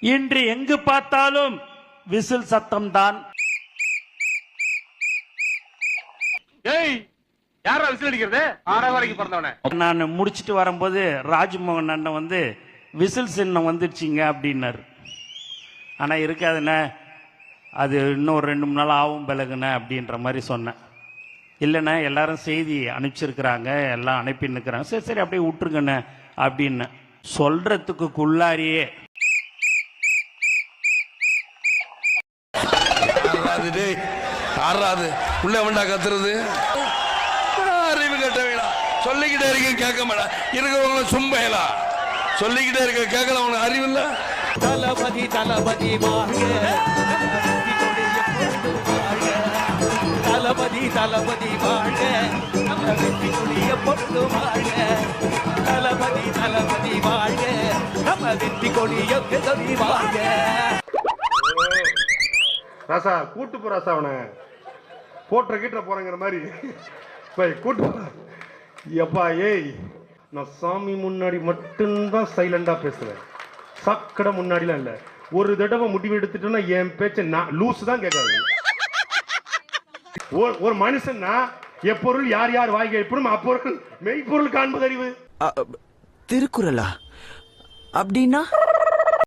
இன்று எங்கு பார்த்தாலும் விசில் சத்தம் தான். யாரா விசில் அடிக்கிறது? 6 வரைக்கும் பிறந்தவனே. நான் முடிச்சிட்டு வரும்போது ராஜ்மோகன் அண்ணன் வந்து விசில் சின்னம் வந்துடுச்சிங்க அப்படின்னாரு. ஆனா இருக்காதுண்ணே, அது இன்னும் 2-3 நாள் ஆகும் பிறகுண்ணே அப்படின்ற மாதிரி சொன்னேன். இல்லைண்ணே, எல்லாரும் செய்தி அனுப்பிச்சிருக்கிறாங்க, எல்லாம் அனுப்பின்னுக்கிறாங்க, சரி சரி அப்படியே விட்டுருங்கண்ணே அப்படின்னு சொல்றதுக்குள்ளாரியே உள்ள வேண்டா கத்துறது. அறிவு கட்ட வேணாம், சொல்லிக்கிட்டே இருக்க கேட்க மாட்டேன். இருக்கிறவங்கள சும்பையலா சொல்லிக்கிட்டே இருக்க கேட்கல. உனக்கு அறிவு இல்ல. தளபதி தளபதி வாழ்க, தளபதி தளபதி வாழ்க, நம்ம வெற்றி கொடிய பொட்டு வாழ்க. தளபதி தளபதி வாழ்க, நம்ம வெற்றி கொடிய கொடி வாழ்க. ராசா கூட்டு போ ராசா, அவனை போட்டுற கீட்டுற போறங்கிற மாதிரி போய் கூட்டு போ. எப்பா ஏய், நான் சாமி முன்னாடி மட்டும்தான் சைலண்டா பேசுவேன், சக்கடை முன்னாடிலாம் இல்ல. ஒரு தடவை முடிவு எடுத்துட்டோன்னா என் பேச்ச நான் லூஸ் தான் கேட்காது. ஒரு மனுஷன்னா எப்பொருள் யார் யார் வாய்கை எப்பொருள் அப்பொருள் மெய்ப்பொருள் காண்பது அறிவு. திருக்குறளா அப்படின்னா?